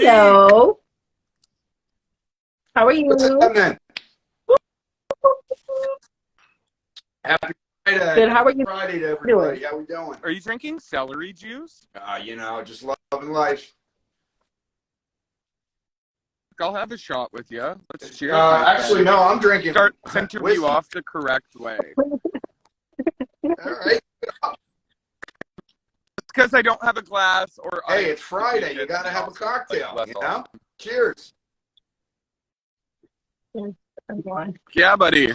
Hello. How are you? What's happening? Happy Friday. Good. How are you Friday to everybody. doing? How we doing? Are you drinking celery juice? You know, just loving life. I'll have a shot with you. Let's cheers. Actually, no, I'm drinking. Start this interview whiskey. off the correct way. All right. It's because I don't have a glass or. Hey, it's Friday. You got to have a cocktail, you know? Cheers. Yeah, buddy.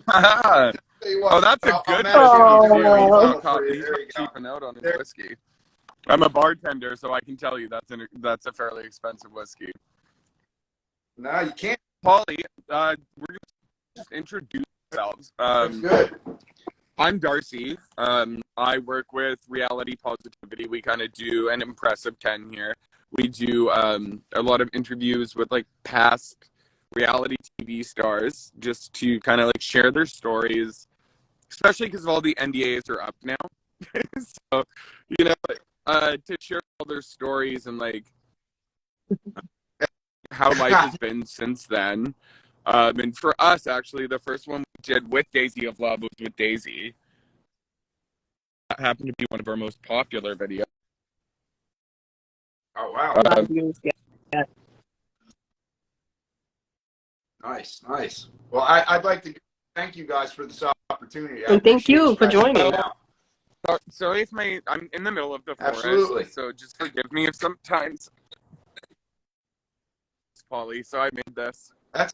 Tell you what, Oh, that's a good I'll whiskey, too. manage He's to not get copy. you. He's There not you go. cheaping out on his whiskey. I'm a bartender, so I can tell you that's a fairly expensive whiskey. No, you can't. Pauly, we're going to just introduce ourselves. That's good. I'm Darcy. I work with Reality Positivity. We kind of do an impressive 10 here. We do a lot of interviews with like past reality TV stars just to kind of like share their stories, especially because all the NDAs are up now. So, you know, to share all their stories and like how life has been since then. And for us, actually, the first one we did with Daisy of Love was with Daisy. That happened to be one of our most popular videos. Oh, wow. Yeah. Nice, nice. Well, I'd like to thank you guys for this opportunity. And thank you for joining. Sorry if I'm in the middle of the forest, Absolutely. so just forgive me if sometimes it's Pauly, so I made this. That's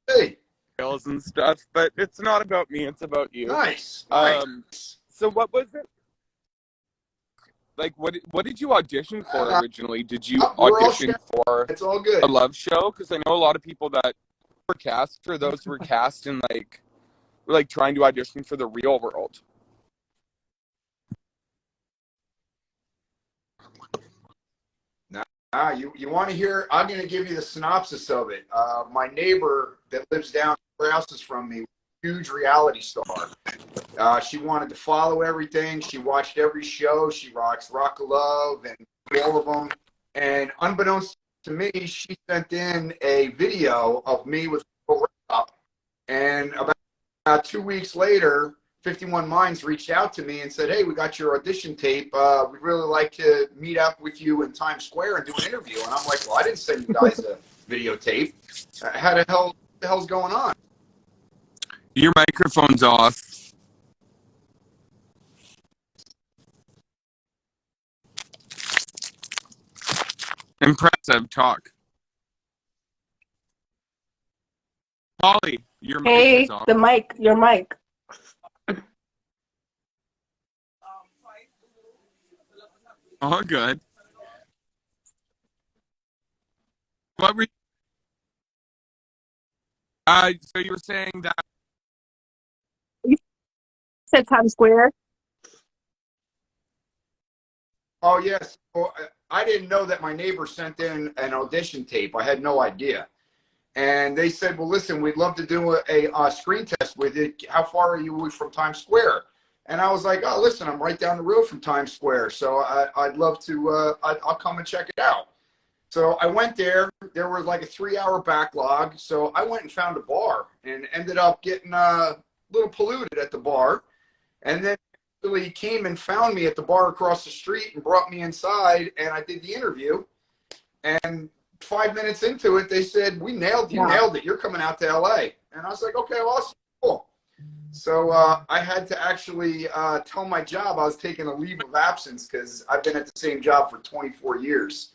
hey. Hills and stuff, but it's not about me, it's about you. Nice. So what was it? Like, what did you audition for originally? Did you audition for it's all good. a love show? Because I know a lot of people that were cast for those were cast in like trying to audition for the real world. You want to hear? I'm going to give you the synopsis of it. My neighbor that lives down 4 houses from me, huge reality star. She wanted to follow everything. She watched every show. She watched Rock of Love and all of them. And unbeknownst to me, she sent in a video of me with a up. And about 2 weeks later, 51 Minds reached out to me and said, hey, we got your audition tape. We'd really like to meet up with you in Times Square and do an interview. And I'm like, well, I didn't send you guys a videotape. How the hell's going on? Your microphone's off. Impressive talk. Pauly, your mic is off. Your mic. Oh, good. What were so you were saying that You said Times Square. Oh, yes. Well, I didn't know that my neighbor sent in an audition tape. I had no idea. And they said, well, listen, we'd love to do a screen test with it. How far are you from Times Square? And I was like, oh, listen, I'm right down the road from Times Square. So I'd love to, I'll come and check it out. So I went there. There was like a 3-hour backlog. So I went and found a bar and ended up getting a little polluted at the bar. And then he came and found me at the bar across the street and brought me inside. And I did the interview. And 5 minutes into it, they said, you nailed it. You're coming out to LA. And I was like, okay, awesome, cool. So I had to actually tell my job I was taking a leave of absence because I've been at the same job for 24 years.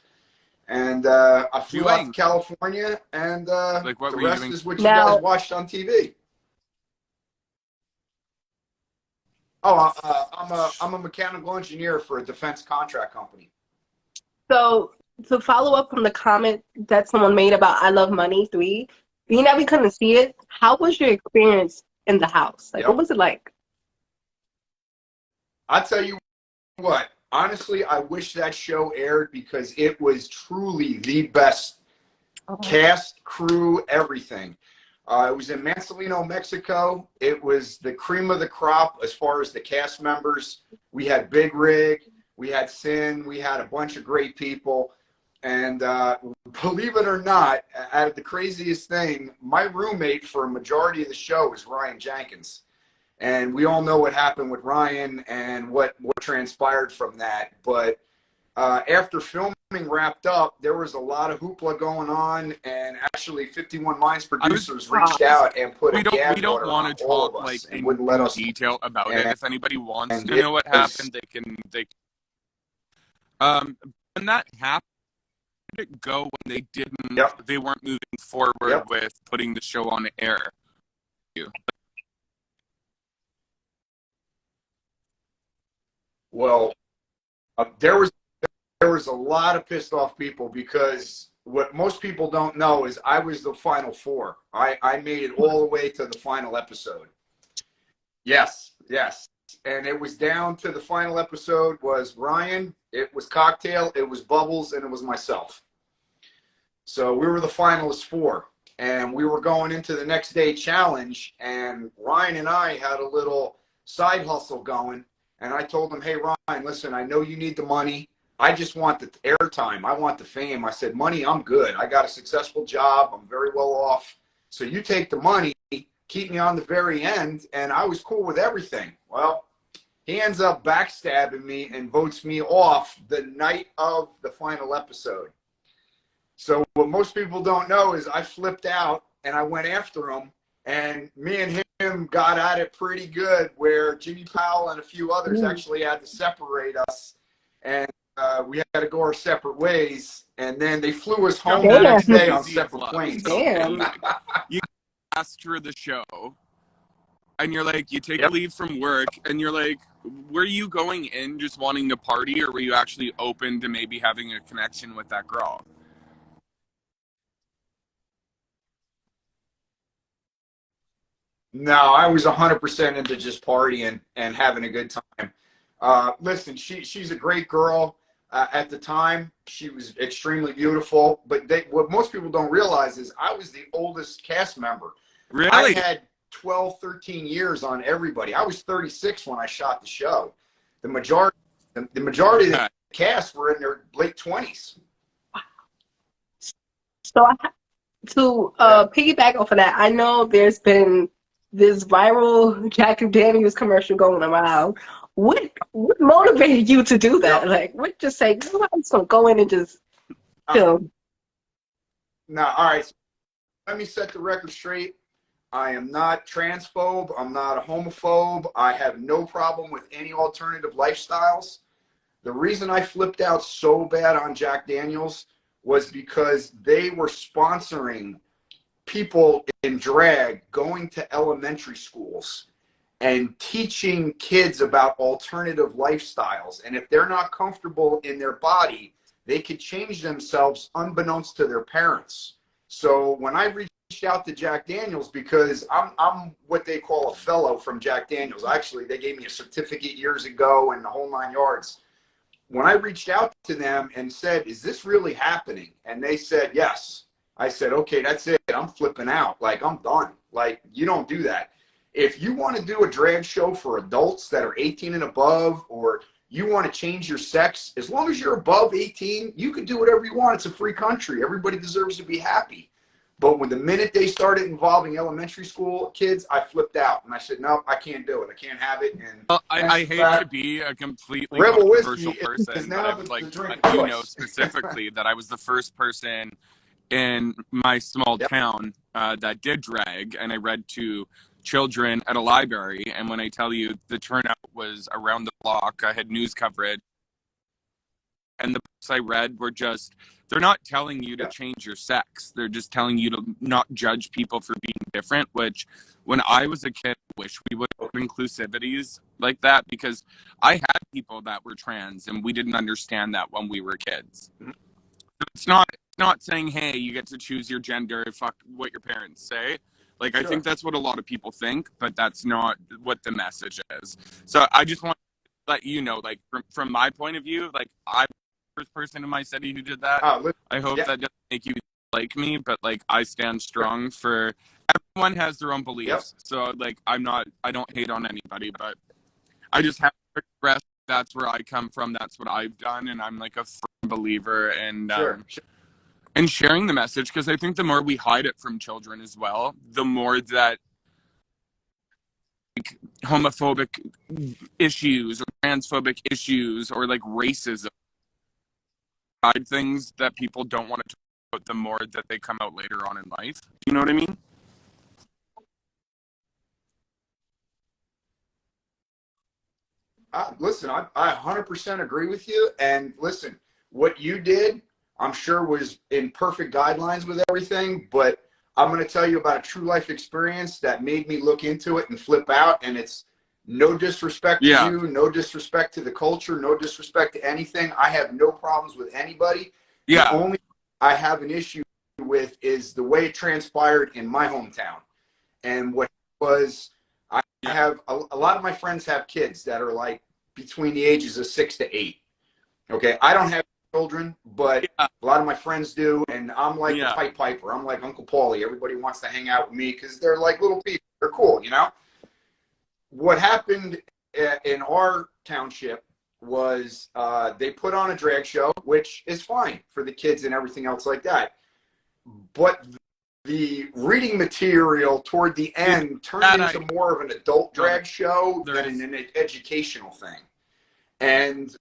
And I flew out to California, and like what the were you rest doing? is what you guys watched on TV. Oh, I'm a mechanical engineer for a defense contract company. So to follow up from the comment that someone made about I Love Money 3, being that we couldn't see it, how was your experience in the house? Like, what was it like? I'll tell you what, honestly, I wish that show aired because it was truly the best cast, crew, everything. It was in Manzanillo, Mexico. It was the cream of the crop as far as the cast members. We had Big Rig, we had Sin, we had a bunch of great people. And believe it or not, out of the craziest thing, my roommate for a majority of the show is Ryan Jenkins. And we all know what happened with Ryan and what transpired from that. But after filming wrapped up, there was a lot of hoopla going on, and actually 51 Minds producers reached out and put a gag we don't order want on to all talk of us like and in wouldn't let us detail about it. If anybody wants to it know what happened, they when that happened, where did it go when they didn't they weren't moving forward with putting the show on air? Well, there was a lot of pissed off people, because what most people don't know is I was the final four. I made it all the way to the final episode. Yes. And it was down to the final episode was Ryan, it was Cocktail, it was Bubbles, and it was myself. So we were the finalists four. And we were going into the next day challenge, and Ryan and I had a little side hustle going. And I told him, hey, Ryan, listen, I know you need the money. I just want the airtime. I want the fame. I said, money, I'm good. I got a successful job. I'm very well off. So you take the money, keep me on the very end. And I was cool with everything. Well, he ends up backstabbing me and votes me off the night of the final episode. So what most people don't know is I flipped out and I went after him. And me and him got at it pretty good, where Jimmy Powell and a few others actually had to separate us. And we had to go our separate ways, and then they flew us home the next day on separate planes. Damn. You asked for the show, and you're like, you take leave from work, and you're like, were you going in just wanting to party, or were you actually open to maybe having a connection with that girl? No, I was 100% into just partying and having a good time. Listen, she's a great girl. At the time, she was extremely beautiful. But what most people don't realize is I was the oldest cast member. Really? I had 12, 13 years on everybody. I was 36 when I shot the show. The majority of the cast were in their late 20s. So to piggyback off of that, I know there's been this viral Jack Daniels commercial going around. What motivated you to do that? Like, what just say, I'm just gonna go in and just film? No, all right. So let me set the record straight. I am not transphobe. I'm not a homophobe. I have no problem with any alternative lifestyles. The reason I flipped out so bad on Jack Daniels was because they were sponsoring people in drag going to elementary schools and teaching kids about alternative lifestyles. And if they're not comfortable in their body, they could change themselves unbeknownst to their parents. So when I reached out to Jack Daniels, because I'm what they call a fellow from Jack Daniels. Actually, they gave me a certificate years ago and the whole 9 yards. When I reached out to them and said, is this really happening? And they said, yes. I said, okay, that's it. I'm flipping out. Like, I'm done. Like, you don't do that. If you want to do a drag show for adults that are 18 and above, or you want to change your sex, as long as you're above 18, you can do whatever you want. It's a free country. Everybody deserves to be happy. But when the minute they started involving elementary school kids, I flipped out. And I said, no, I can't do it. I can't have it. And well, I hate to be a completely Rebel controversial whiskey person, is but now I would the like to drink let you choice. know specifically that I was the first person in my small town that did drag, and I read to children at a library. And when I tell you the turnout was around the block, I had news coverage, and the books I read were just, they're not telling you to change your sex. They're just telling you to not judge people for being different, which when I was a kid, I wish we would have inclusivities like that, because I had people that were trans and we didn't understand that when we were kids. It's not saying, hey, you get to choose your gender, fuck what your parents say. Like, I think that's what a lot of people think, but that's not what the message is. So I just want to let you know, like, from my point of view, like, I'm the first person in my city who did that. I hope that doesn't make you like me, but, like, I stand strong for, everyone has their own beliefs. So, like, I don't hate on anybody, but I just have to express that's where I come from. That's what I've done. And I'm, like, a firm believer in Sure. and sharing the message, because I think the more we hide it from children as well, the more that like, homophobic issues or transphobic issues or like racism hide things that people don't want to talk about, the more that they come out later on in life. Do you know what I mean? Listen, I 100% agree with you. And listen, what you did, I'm sure was in perfect guidelines with everything. But I'm going to tell you about a true life experience that made me look into it and flip out. And it's no disrespect to Yeah. you, no disrespect to the culture, no disrespect to anything. I have no problems with anybody. The Yeah. only I have an issue with is the way it transpired in my hometown. And what was, I have a lot of my friends have kids that are like between the ages of 6 to 8. Okay. I don't have children, but Yeah. a lot of my friends do. And I'm like the Yeah. Pied Piper. I'm like Uncle Pauly. Everybody wants to hang out with me because they're like little people. They're cool, you know? What happened in our township was they put on a drag show, which is fine for the kids and everything else like that. But the reading material toward the end turned into more of an adult drag show than an educational thing. And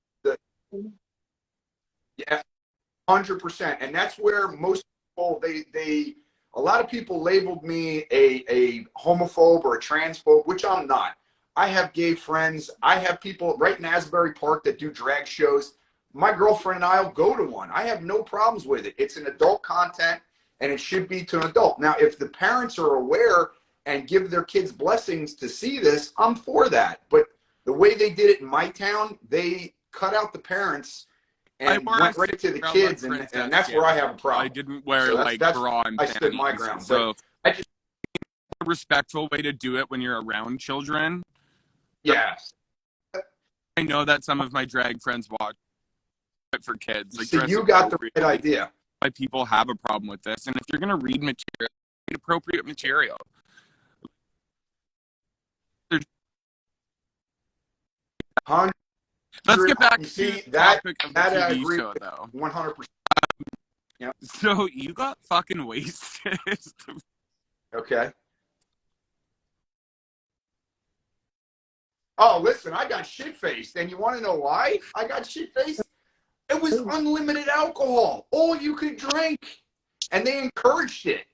yeah, 100%. And that's where most people, a lot of people labeled me a homophobe or a transphobe, which I'm not. I have gay friends. I have people right in Asbury Park that do drag shows. My girlfriend and I will go to one. I have no problems with it. It's an adult content, and it should be to an adult. Now, if the parents are aware and give their kids blessings to see this, I'm for that. But the way they did it in my town, they cut out the parents and went right to the kids, and that's where I have a problem. I didn't wear So like bra and I stood my panties. ground. So I just, a respectful way to do it when you're around children. yes. I know that some of my drag friends watch it for kids. Like, so you got the right idea. Why people have a problem with this, and if you're gonna read material, read appropriate material. Let's get back to the topic of the TV show, though. 100%. Yep. So you got fucking wasted. Okay. Oh, listen, I got shit-faced, and you want to know why I got shit-faced? It was unlimited alcohol, all you could drink, and they encouraged it.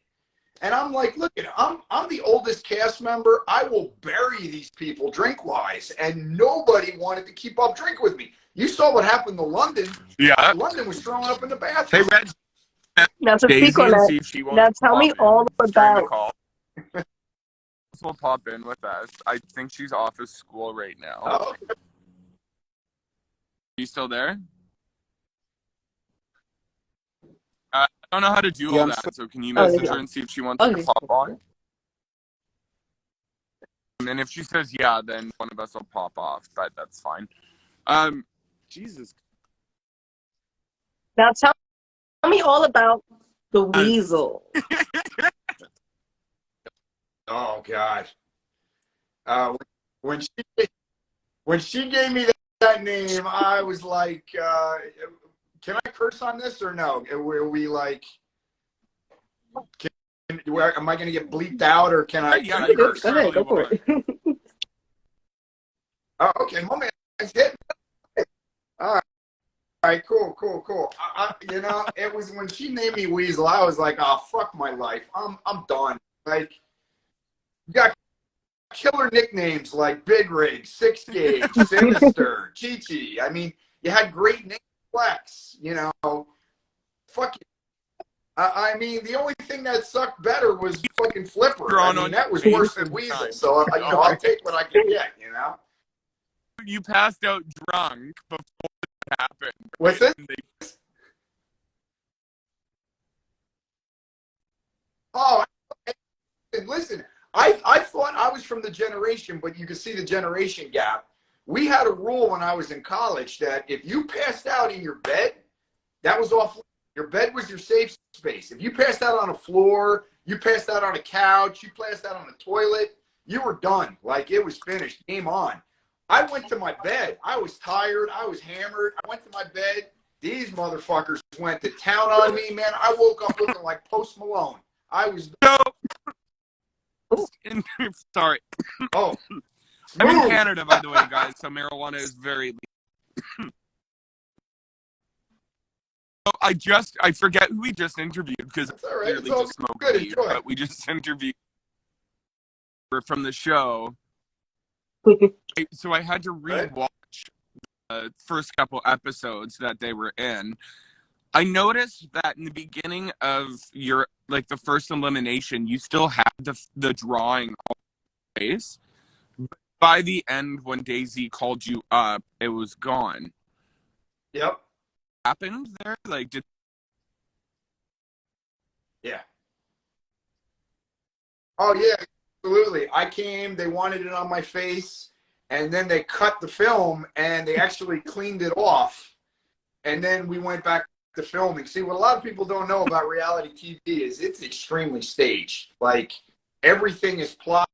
And I'm like, look, I'm the oldest cast member. I will bury these people drink-wise, and nobody wanted to keep up drinking with me. You saw what happened to London. Yeah. London was throwing up in the bathroom. Hey, Reg, Now to Daisy speak on and that, see if she wants now to tell me pop in all during the about. call. Will pop in with us. I think she's off of school right now. Oh, okay. Are you still there? I don't know how to do all that, so can you message her and see if she wants to pop on? And if she says yeah, then one of us will pop off, but that's fine. Jesus. Now tell me all about the weasel. Oh God! When she gave me that name, I was like, "Can I curse on this or no? Are we like, am I going to get bleeped out or can I? Yeah, can I curse? Go ahead, go for it. Oh, okay, my man's hitting. All right, cool. You know, it was when she named me Weasel, I was like, oh fuck my life, I'm done. Like, you got killer nicknames like Big Rig, Six Gauge, Sinister, Chi Chi. I mean, you had great names, Flex. You know, fuck you. I mean, the only thing that sucked better was fucking Flipper. I mean, that was worse than Weasel. So you know, I'll take what I can get. You know. You passed out drunk before it happened. What's it? Oh, listen, I thought I was from the generation, but you can see the generation gap. We had a rule when I was in college that if you passed out in your bed, that was off. Your bed was your safe space. If you passed out on a floor, you passed out on a couch, you passed out on a toilet, you were done. Like, it was finished. Game on. I went to my bed. I was tired. I was hammered. I went to my bed. These motherfuckers went to town on me, man. I woke up looking like Post Malone. I was So, sorry. oh, I'm in smooth. Canada, by the way, guys, so marijuana is very legal. I forget who we just interviewed because That's all I right. clearly It's all just smoked good. weed, Enjoy. but we just interviewed her from the show. So I had to rewatch the first couple episodes that they were in. I noticed that in the beginning of your like the first elimination, you still had the drawing on your face. By the end, when Daisy called you up, it was gone. Yep. Happened there? Like, Yeah. Oh yeah, absolutely. I came. They wanted it on my face, and then they cut the film and they actually cleaned it off, and then we went back to filming. See, what a lot of people don't know about reality TV is it's extremely staged. Like everything is plot,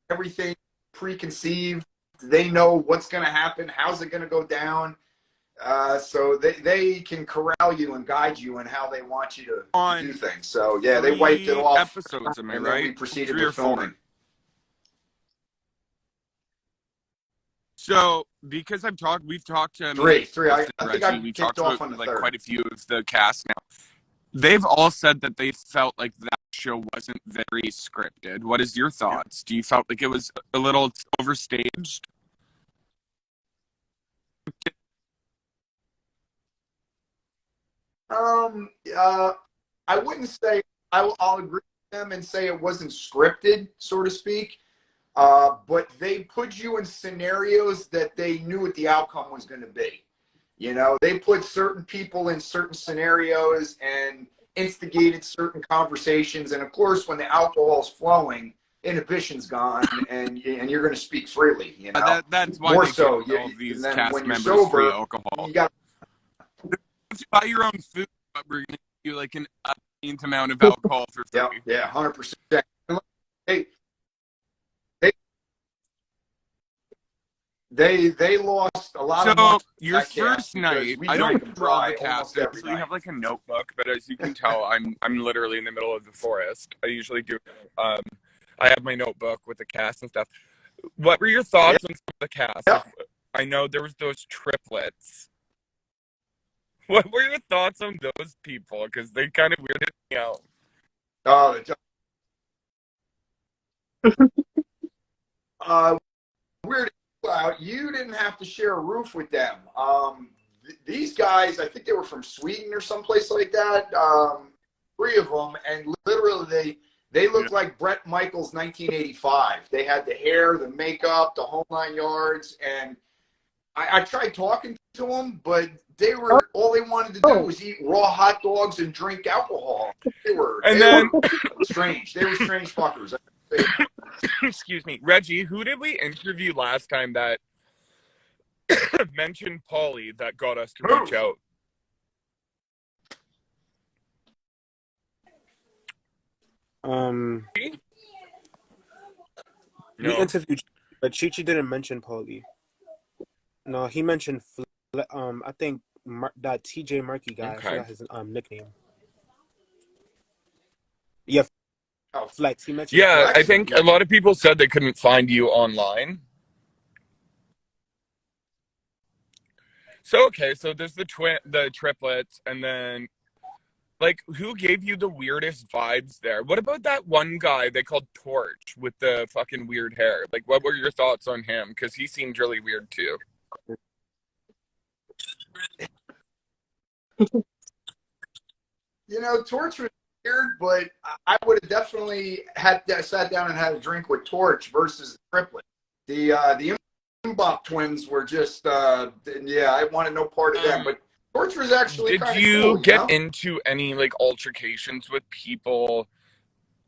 everything preconceived. They know what's going to happen, how's it going to go down. So they can corral you and guide you in how they want you to do things. So yeah, they wiped it off. episodes, am I and right? then we proceeded 3 or with 4. filming. So because we've talked to Three. I think Reggie, I we kicked talked off about on the like third. quite a few of the cast now. They've all said that they felt like that show wasn't very scripted. What is your thoughts? Do you felt like it was a little overstaged? I wouldn't say I'll agree with them and say it wasn't scripted, so to speak. But they put you in scenarios that they knew what the outcome was going to be. You know, they put certain people in certain scenarios and instigated certain conversations. And of course, when the alcohol is flowing, inhibition's gone, and you're going to speak freely. You know, That's why more they so. give all these then cast when you're members sober, free alcohol. you got to buy your own food, but we're going to give you like an obscene amount of alcohol for free. yeah, 100%. They lost a lot of money. So your first night, I don't remember all the cast. I usually have like a notebook, but as you can tell, I'm literally in the middle of the forest. I usually do. I have my notebook with the cast and stuff. What were your thoughts on some of the cast? Yeah. I know there was those triplets. What were your thoughts on those people? Because they kind of weirded me out. Weird out. You didn't have to share a roof with them. These guys, I think they were from Sweden or someplace like that. 3 of them, and literally they looked like Bret Michaels 1985. They had the hair, the makeup, the whole 9 yards, and I tried talking to them, but all they wanted to do was eat raw hot dogs and drink alcohol. They were strange. They were strange fuckers. Excuse me, Reggie. Who did we interview last time that mentioned Pauly that got us to reach out? We interviewed, but Chi-Chi didn't mention Pauly. No, he mentioned I think that TJ Markey guy. I forgot his nickname. Yeah, Flex. He mentioned. Yeah, Flex. I think a lot of people said they couldn't find you online. So okay, so there's the triplets, and then like who gave you the weirdest vibes there? What about that one guy they called Torch with the fucking weird hair? Like, what were your thoughts on him? Because he seemed really weird too. You know, Torch was weird, but I would have definitely sat down and had a drink with Torch versus the triplet. The Mbop twins were just I wanted no part of them. But Torch was actually Did you get into any like altercations with people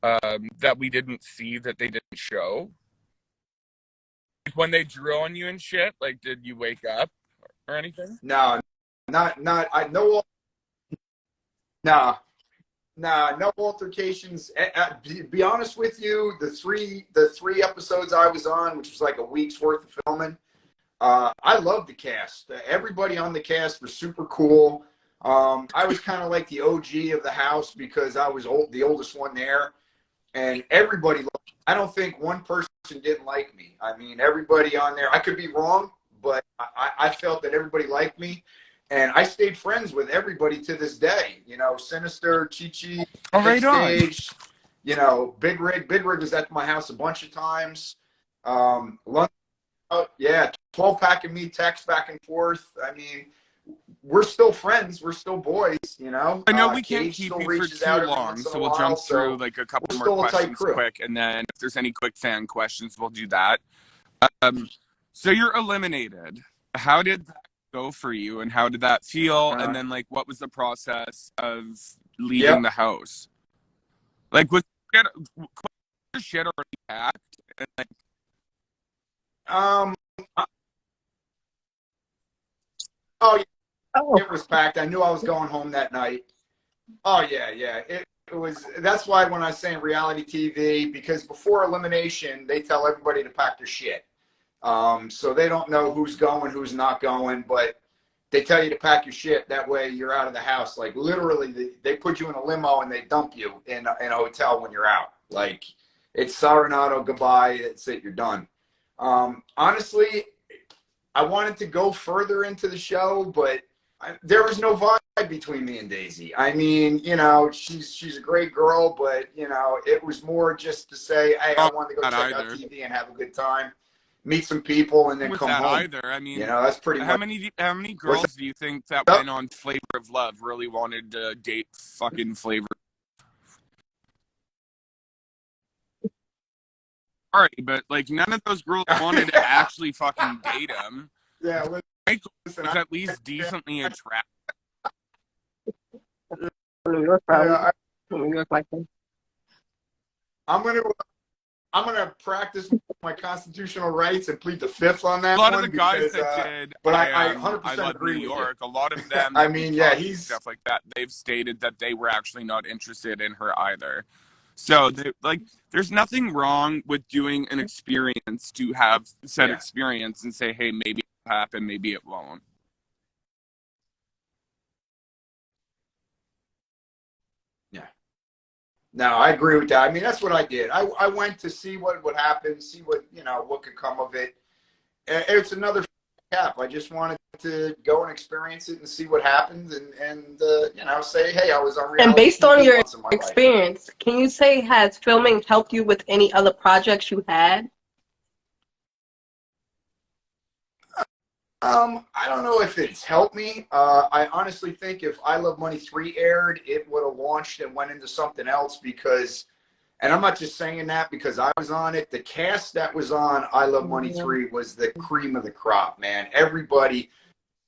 that we didn't see that they didn't show? When they drew on you and shit, like did you wake up or anything? No, no altercations. To be honest with you, the three episodes I was on, which was like a week's worth of filming, I loved the cast. Everybody on the cast was super cool. I was kind of like the OG of the house because I was the oldest one there, and everybody. I don't think one person didn't like me. I mean, everybody on there. I could be wrong, but I felt that everybody liked me, and I stayed friends with everybody to this day. You know, Sinister, Chi-Chi, Oh, right on. Stage. You know, Big Rig. Big Rig was at my house a bunch of times. London, yeah, 12-pack of me, text back and forth. I mean, we're still friends. We're still boys, you know. I know we can't Gage keep still you for reaches too out every long, once in so a we'll while. jump through So like a couple we're more still a tight questions crew. quick, and then if there's any quick fan questions, we'll do that. So you're eliminated. How did that go for you, and how did that feel? And then, like, what was the process of leaving Yep. the house? Like, was your shit already packed? And, like, Oh, yeah, it was packed. I knew I was going home that night. Oh yeah, yeah. It was. That's why when I say reality TV, because before elimination, they tell everybody to pack their shit. So they don't know who's going, who's not going, but they tell you to pack your shit. That way you're out of the house. Like literally, they put you in a limo and they dump you in a hotel when you're out. Like it's Saronado, goodbye. That's it. You're done. Honestly, I wanted to go further into the show, but there was no vibe between me and Daisy. I mean, you know, she's a great girl, but you know, it was more just to say, hey, I wanted to go check out TV and have a good time, meet some people, and then come home. either. I mean, you know, that's pretty how much. many girls do you think that went on Flavor of Love really wanted to date fucking Flavor? Sorry, but like none of those girls wanted to actually fucking date him. Yeah, Michael was at least decently attractive. New York, probably. yeah, New York, like that. I'm gonna practice my constitutional rights and plead the fifth on that. A lot one of the guys because, that did, but I 100% love agree New with York. you. A lot of them, I mean, yeah, he's stuff like that. They've stated that they were actually not interested in her either. So, there's nothing wrong with doing an experience to have said experience and say, hey, maybe it'll happen, maybe it won't. Yeah. No, I agree with that. I mean, that's what I did. I went to see what would happen, see what, you know, what could come of it. It's another cap. I just wanted to go and experience it and see what happens and you know, say, hey, I was on reality And based TV on your once in my life. experience, can you say has filming helped you with any other projects you had? I don't know if it's helped me. I honestly think if I Love Money 3 aired, it would have launched and went into something else because, and I'm not just saying that because I was on it. The cast that was on I Love Money 3 was the cream of the crop, man. Everybody,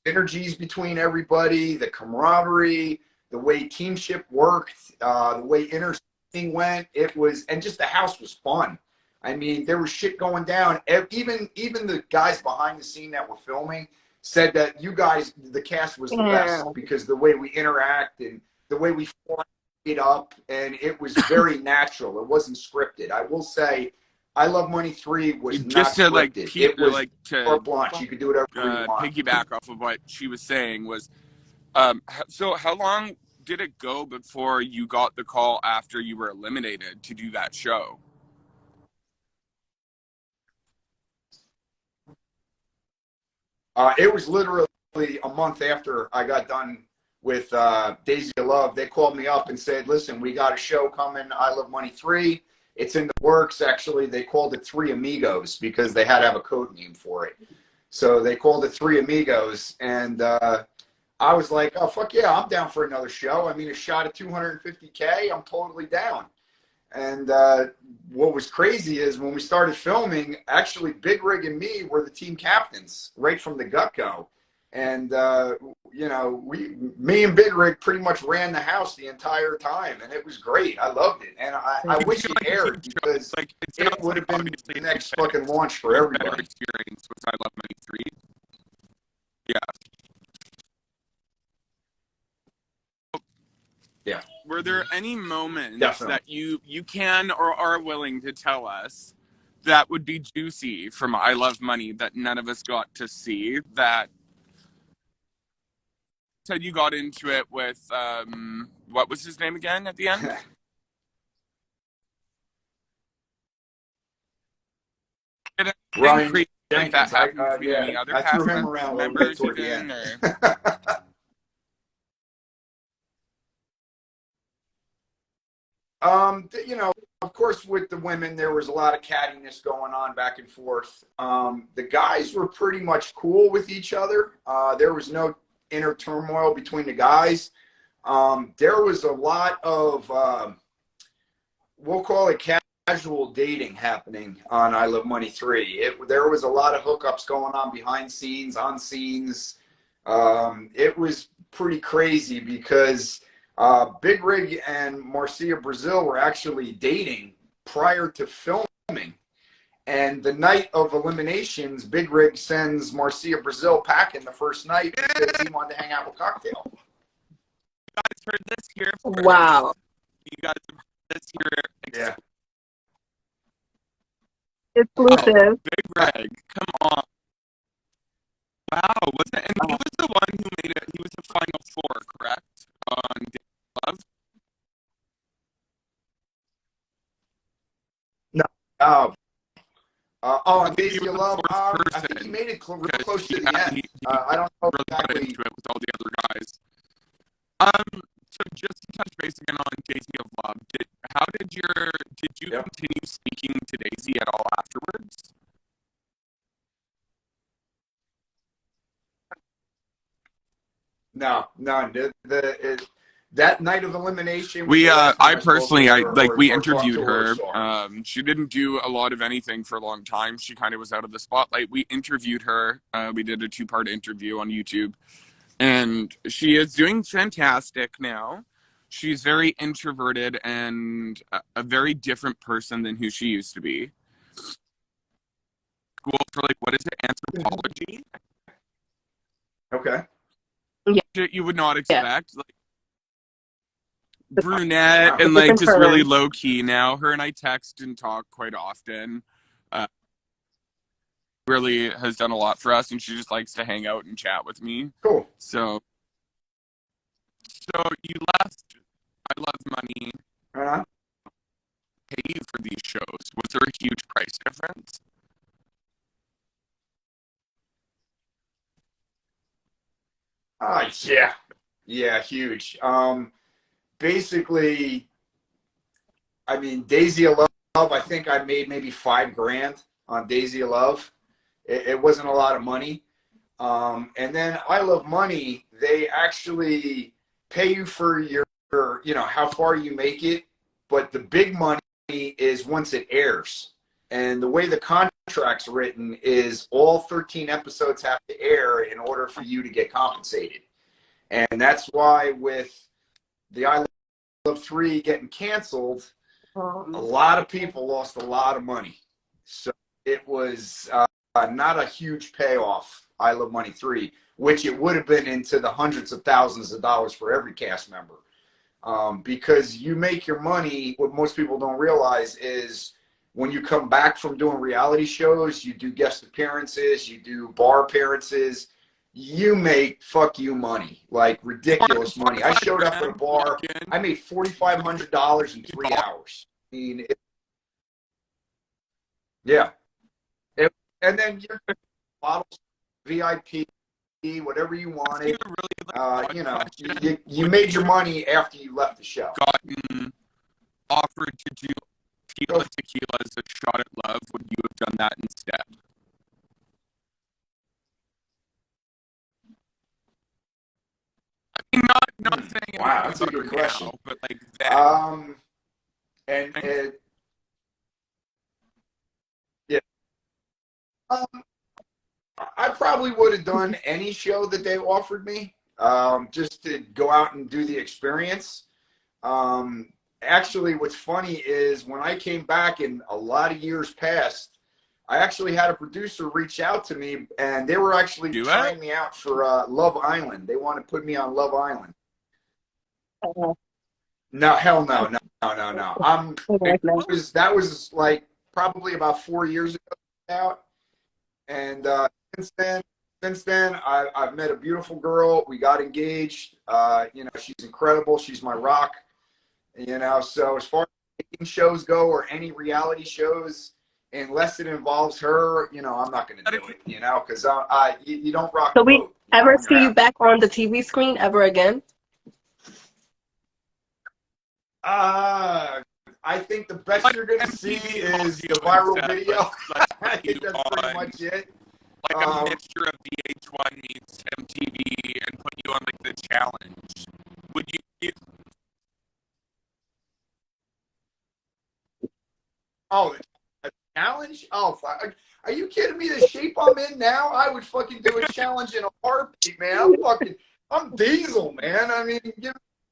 synergies between everybody, the camaraderie, the way teamship worked, the way inner went. It was, and just the house was fun. I mean, there was shit going down. Even the guys behind the scene that were filming said that you guys, the cast was the best because the way we interact and the way we formed it up, and it was very natural. It wasn't scripted. I will say, I Love Money 3 was just not to like scripted. It was carte blanche. You could do whatever you want. Piggyback off of what she was saying was, so how long did it go before you got the call after you were eliminated to do that show? It was literally a month after I got done with Daisy of Love. They called me up and said, listen, we got a show coming, I Love Money 3. It's in the works. Actually, they called it Three Amigos because they had to have a code name for it. So they called it Three Amigos. And I was like, oh, fuck yeah, I'm down for another show. I mean, a shot at 250K, I'm totally down. And what was crazy is when we started filming, actually Big Rig and me were the team captains right from the gut-go. And, you know, me and Big Rig pretty much ran the house the entire time. And it was great. I loved it. And I wish it aired because it would have been the next fucking launch for everybody. Experience was I Love Money 3. Yeah. Yeah. Were there any moments Definitely. that you can or are willing to tell us that would be juicy from I Love Money that none of us got to see? That said you got into it with what was his name again at the end? Did anything crazy like that happen between any other I threw cast him around a little bit members toward the even, end. You know, of course, with the women, there was a lot of cattiness going on back and forth. The guys were pretty much cool with each other. There was no inner turmoil between the guys. There was a lot of, we'll call it casual dating happening on I Love Money 3. There was a lot of hookups going on behind scenes, on scenes. It was pretty crazy because Big Rig and Marcia Brazil were actually dating prior to filming. And the night of eliminations, Big Rig sends Marcia Brazil packing the first night because he wanted to hang out with Cocktail. you guys heard this here first. Wow. You guys have heard this here. Yeah. Exclusive. Big Rig, come on. Wow, wasn't it? And he was the one who made it. He was the final four, correct? On Days of Love. No. On Days of Love, I think he made it real close to the end. I don't know really got exactly. into it with all the other guys. So just to touch base again on Daisy of Love, did you continue speaking to Daisy at all afterwards? No. That night of elimination. I personally, we interviewed talked to her. She didn't do a lot of anything for a long time. She kind of was out of the spotlight. We interviewed her. We did a 2-part interview on YouTube, and she is doing fantastic now. She's very introverted and a very different person than who she used to be. School for what is it? Anthropology. Okay. Yeah. You would not expect. Yeah. Brunette and just really low key now. Her and I text and talk quite often. Really has done a lot for us, and she just likes to hang out and chat with me. Cool. So you left I Love Money. Pay you for these shows. Was there a huge price difference? Yeah, huge. Basically, I mean, Daisy of Love, I think I made maybe $5,000 on Daisy of Love. It wasn't a lot of money. And then I Love Money, they actually pay you for your, how far you make it. But the big money is once it airs. And the way the contract's written is all 13 episodes have to air in order for you to get compensated. And that's why with the I Love 3 getting canceled, a lot of people lost a lot of money. So it was not a huge payoff, I Love Money 3, which it would have been into the hundreds of thousands of dollars for every cast member. Because you make your money, what most people don't realize is when you come back from doing reality shows, you do guest appearances, you do bar appearances, you make fuck you money, like ridiculous money. I showed up at a bar, I made $4,500 in 3 hours. I mean, and then your bottles, VIP, whatever you wanted. You made your money after you left the show. Gotten offered to do Tequila as a shot at love, would you have done that instead? I mean, not saying wow, that's a good question. Now, but that. I probably would have done any show that they offered me, just to go out and do the experience. Actually, what's funny is when I came back in a lot of years past, I actually had a producer reach out to me, and they were actually trying me out for Love Island. They want to put me on Love Island. No, hell no. That was like probably about 4 years ago out, and since since then, I've met a beautiful girl. We got engaged. You know, she's incredible. She's my rock. You know, so as far as dating shows go or any reality shows, unless it involves her, you know, I'm not going to do it. You know, because you don't rock So the we boat. ever see you back on the TV screen ever again? I think the best you're going to see is the viral video. I think that's pretty much it. Like a mixture of VH1 meets MTV and put you on like the challenge. Would you? Oh, a challenge? Oh, are you kidding me? The shape I'm in now, I would fucking do a challenge in a heartbeat, man. I'm diesel, man. I mean,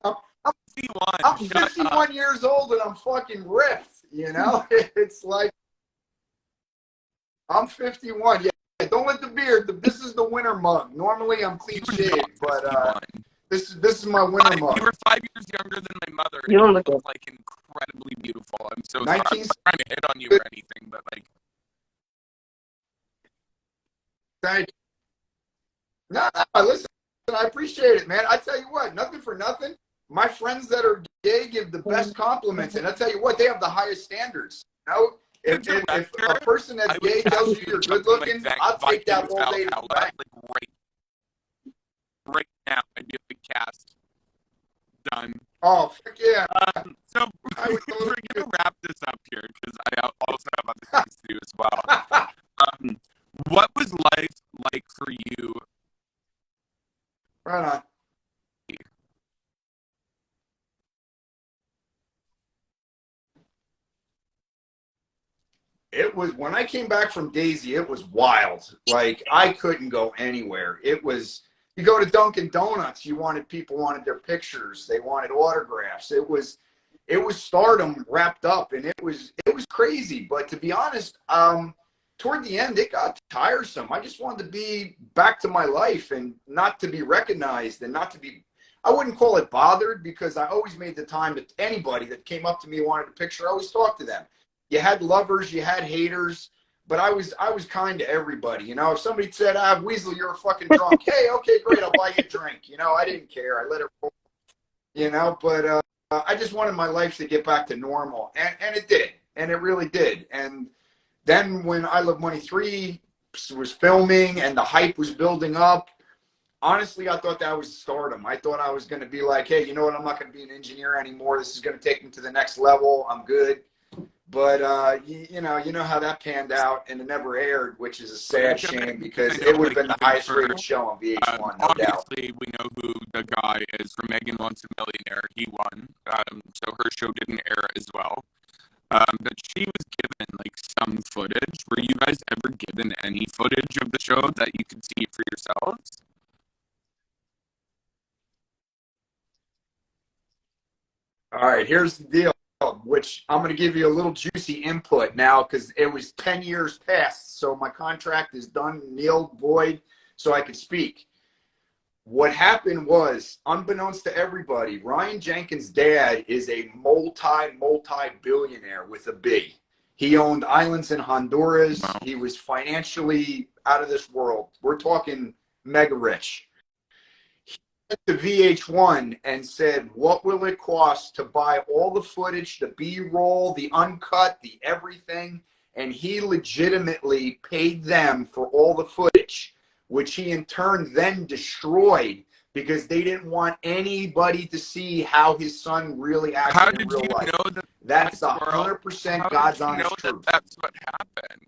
I'm 51 years old and I'm fucking ripped. You know, it's like I'm 51. Yeah, don't let the beard. This is the winter mug. Normally I'm clean shaved, but this is my winter mug. You were 5 years younger than my mother. You don't look like incredibly beautiful. I'm so sorry. I'm not trying to hit on you or anything, but like. Thank you. No, listen, I appreciate it, man. I tell you what, nothing for nothing. My friends that are gay give the best compliments, and I tell you what, they have the highest standards. You know, if a person that's gay tells you you're good looking, I'll take that all day to the bank. Like right now, I'd be like cast done. Oh, fuck yeah. So we're gonna wrap this up here because I also have other things to do as well. What was life like for you? Right on. It was when I came back from Daisy, it was wild. Like I couldn't go anywhere. It was you go to Dunkin' Donuts, people wanted their pictures, they wanted autographs. It was stardom wrapped up, and it was crazy. But to be honest, toward the end, it got tiresome. I just wanted to be back to my life and not to be recognized and not to be. I wouldn't call it bothered because I always made the time that anybody that came up to me and wanted a picture, I always talked to them. You had lovers, you had haters, but I was kind to everybody. You know, if somebody said, Weasel, you're a fucking drunk. Hey, okay, great, I'll buy you a drink. You know, I didn't care. I let it roll. You know, but I just wanted my life to get back to normal. And it did. And it really did. And then when I Love Money 3 was filming and the hype was building up, honestly, I thought that was stardom. I thought I was going to be like, hey, you know what? I'm not going to be an engineer anymore. This is going to take me to the next level. I'm good. But, you know how that panned out, and it never aired, which is a sad shame because it would have been the highest rated show on VH1, no doubt. Obviously, we know who the guy is from Megan Wants a Millionaire. He won. So her show didn't air as well. But she was given, like, some footage. Were you guys ever given any footage of the show that you could see for yourselves? All right, here's the deal, which I'm going to give you a little juicy input now because it was 10 years past, so my contract is done, nil, void, so I could speak. What happened was, unbeknownst to everybody, Ryan Jenkins' dad is a multi-billionaire with a B. He owned islands in Honduras. Wow. He was financially out of this world. We're talking mega rich. To VH1 and said, what will it cost to buy all the footage, the B-roll, the uncut, the everything? And he legitimately paid them for all the footage, which he in turn then destroyed because they didn't want anybody to see how his son really acted in real life. Know that that's 100% God's honest truth. That's what happened.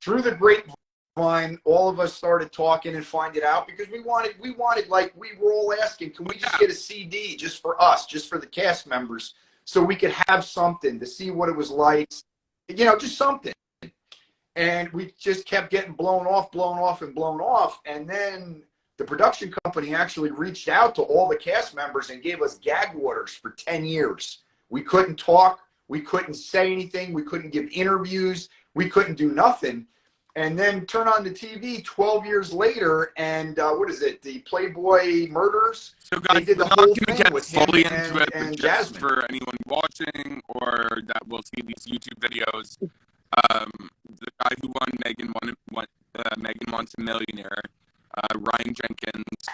Through the grapevine, all of us started talking and finding it out because we wanted like we were all asking, can we just get a CD just for us, just for the cast members, so we could have something to see what it was like, you know, just something. And we just kept getting blown off. And then the production company actually reached out to all the cast members and gave us gag orders for 10 years. We couldn't talk. We couldn't say anything. We couldn't give interviews. We couldn't do nothing. and then turn on the TV 12 years later, and what is it? The Playboy murders. So guys, they did the we're not whole going to thing get with fully him into it, but and just Jasmine. for anyone watching or that will see these YouTube videos, the guy who won Megan Wants a Millionaire, Ryan Jenkins,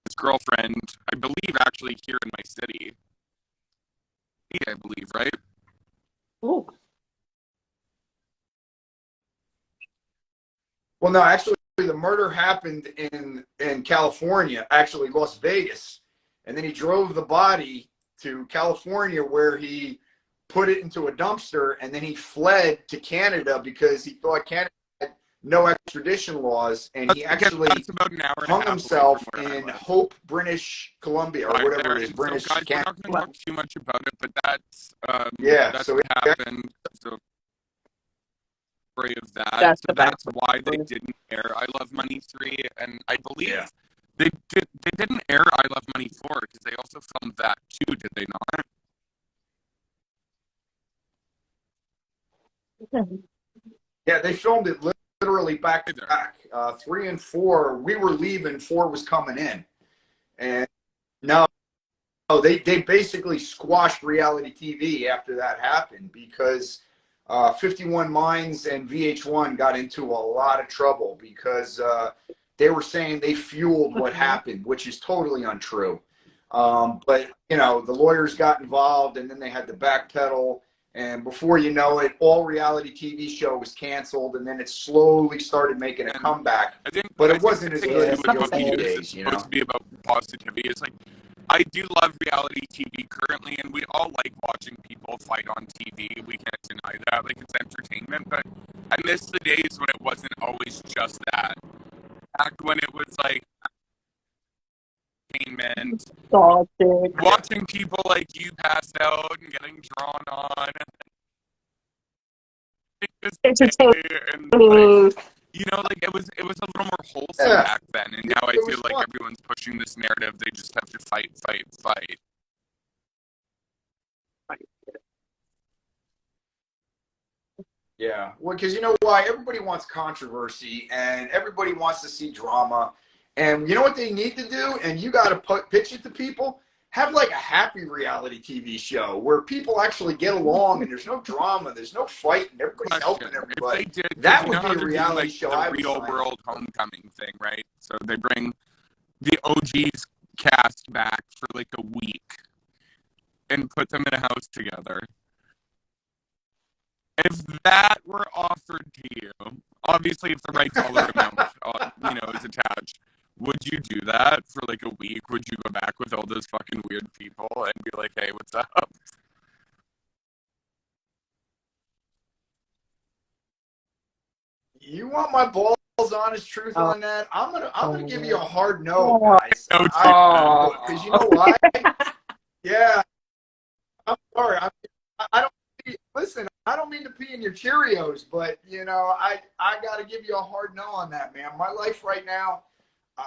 his girlfriend, I believe actually here in my city. I believe, right? Oh. Well, no, actually, the murder happened in California, actually Las Vegas, and then he drove the body to California, where he put it into a dumpster, and then he fled to Canada because he thought Canada had no extradition laws, and he actually about an hour hung himself in Hope, British Columbia, or whatever it is, British Canada. We're not going to talk too much about it, but that's that's so what happened. So of that. That's why they didn't air I Love Money 3, and I believe they didn't air I Love Money 4 because they also filmed that too, did they not? Yeah, they filmed it literally back to back. 3 and 4, we were leaving, 4 was coming in, and no, they basically squashed reality TV after that happened because 51 Minds and VH1 got into a lot of trouble because they were saying they fueled what happened, which is totally untrue. But, you know, the lawyers got involved, and then they had to backpedal. And before you know it, all reality TV show was canceled, and then it slowly started making a comeback. But it wasn't as good as the old days, it's supposed to be about positivity. It's like, I do love reality TV currently, and we all like watching people fight on TV. We can't deny that. Like, it's entertainment, but I miss the days when it wasn't always just that. Back when it was like entertainment, watching people like you pass out and getting drawn on. And like, you know, like it was a little more wholesome back then, and now I feel like everyone's pushing this narrative. They just have to fight. Yeah, well, because you know why? Everybody wants controversy, and everybody wants to see drama. And you know what they need to do? And you got to pitch it to people. Have like a happy reality TV show where people actually get along and there's no drama, there's no fight, and everybody's helping everybody. That would be a reality show. The real world homecoming thing, right? So they bring the OG's cast back for like a week and put them in a house together. If that were offered to you, obviously if the right dollar amount, is attached, would you do that for like a week? Would you go back with all those fucking weird people and be like, hey, what's up? You want my balls honest truth on that? I'm gonna give you a hard no, guys. Because you know why? Yeah. I'm sorry. I don't listen, I don't mean to pee in your Cheerios, but you know, I gotta give you a hard no on that, man. My life right now,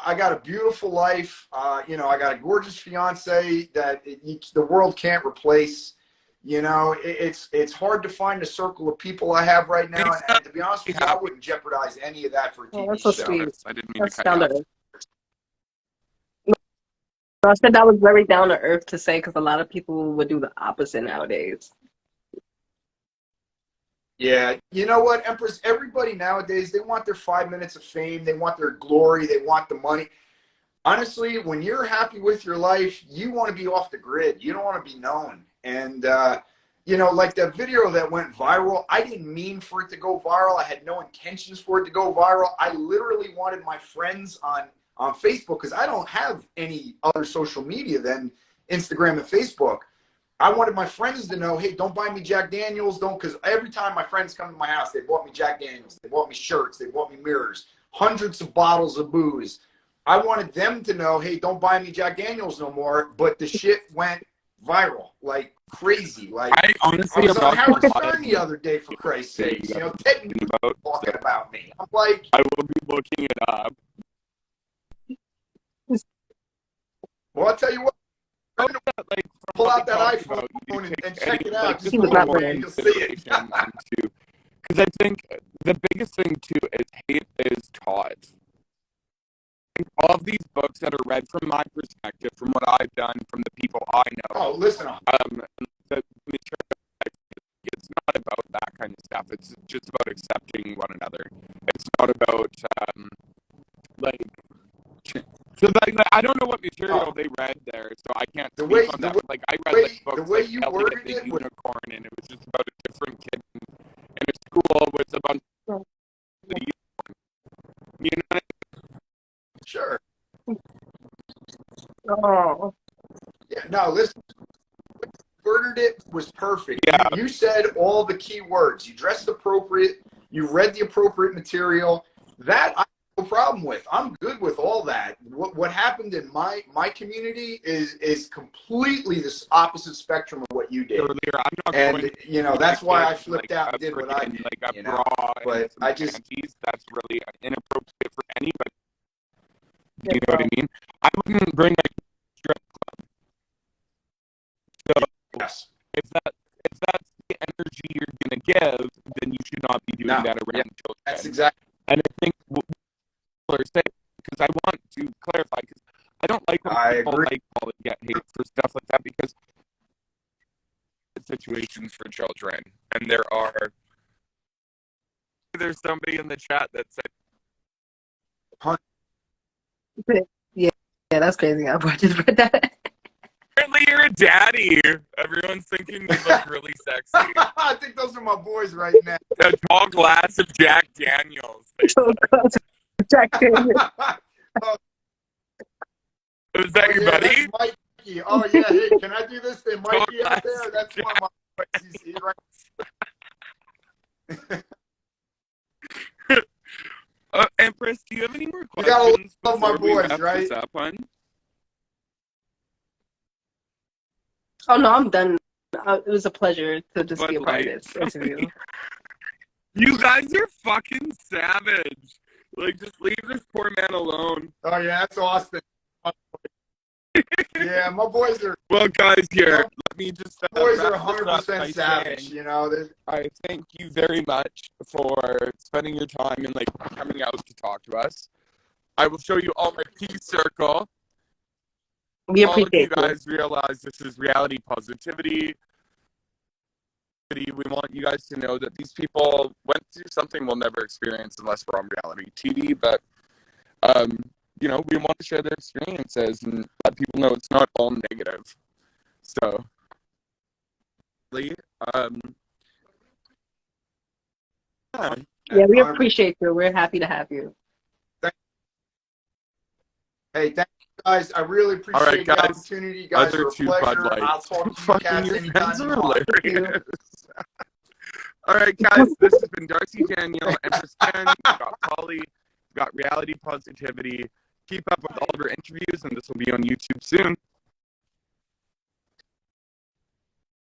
I got a beautiful life. I got a gorgeous fiance that the world can't replace. You know, it's hard to find a circle of people I have right now. And to be honest with you, I wouldn't jeopardize any of that for a TV that's so show. sweet. I didn't mean to cut you off. I said that was very down to earth to say because a lot of people would do the opposite nowadays. Yeah, you know what, Empress? Everybody nowadays, they want their 5 minutes of fame. They want their glory. They want the money. Honestly, when you're happy with your life, you want to be off the grid. You don't want to be known. And, like that video that went viral, I didn't mean for it to go viral. I had no intentions for it to go viral. I literally wanted my friends on Facebook, because I don't have any other social media than Instagram and Facebook. I wanted my friends to know, hey, don't buy me Jack Daniels, because every time my friends come to my house, they bought me Jack Daniels, they bought me shirts, they bought me mirrors, hundreds of bottles of booze. I wanted them to know, hey, don't buy me Jack Daniels no more, but the shit went viral like crazy. Like, I honestly was on Howard Stern the other day, for Christ's sake. Ted was talking about me. I'm like, I will be looking it up. Well, I'll tell you what. Pull out that iPhone and check it out. Just a little bit, and you'll see it. To Because I think the biggest thing too is hate is taught. All of these books that are read from my perspective, from what I've done, from the people I know. Oh, listen. The material, it's not about that kind of stuff. It's just about accepting one another. It's not about like. So I don't know what material they read there, so I can't speak on that. Like I read like books like Ellie and the Unicorn, and it was just about a different kid in a school with a bunch of the unicorn. You know what I mean? Sure. Oh. Yeah. No, listen. Worded it was perfect. Yeah. You said all the key words. You dressed appropriate. You read the appropriate material. That I have no problem with. I'm good with all that. What happened in my community is completely this opposite spectrum of what you did. Earlier, I'm not and going you know that's why I flipped like, out and did what I did. Like a you bra know? But I just panties, that's really inappropriate for anybody. You know what I mean? I wouldn't bring like strip club. So yes. if that's the energy you're gonna give, then you should not be doing that around children. That's exactly. And I think what people are saying, because I want to clarify, because I don't like when people like Pauly get hate for stuff like that, because situations for children, and there's somebody in the chat that said, Yeah, that's crazy. I just read that. apparently you're a daddy. Everyone's thinking you look really sexy. I think those are my boys right now. A tall glass of Jack Daniels. Jack Daniels. Is that your buddy? That's Mikey. Oh yeah, hey, can I do this thing, Mikey out there? That's one of my boys. He's right. Empress, do you have any more You gotta questions? love my before we boys, wrap right? this up on? Oh no, I'm done. It was a pleasure to just be a part of Bud this interview. You guys are fucking savage. Like, just leave this poor man alone. Oh yeah, that's Austin. Yeah, my boys are. Well, guys, here, let me just. Boys are 100% savage. Saying, you know. I thank you very much for spending your time and like coming out to talk to us. I will show you all my peace circle. We all of you appreciate guys realize this is reality positivity. We want you guys to know that these people went through something we'll never experience unless we're on reality TV. But you know, we want to share their experiences and let people know it's not all negative. So, yeah, we appreciate you. We're happy to have you. Hey, thank you guys. I really appreciate the opportunity. You guys are a pleasure. I'll talk to you guys anytime you want. All right, guys, this has been Darcy Danielle, Empress Ken. We've got Pauly, we've got Reality Positivity. Keep up with all of our interviews, and this will be on YouTube soon.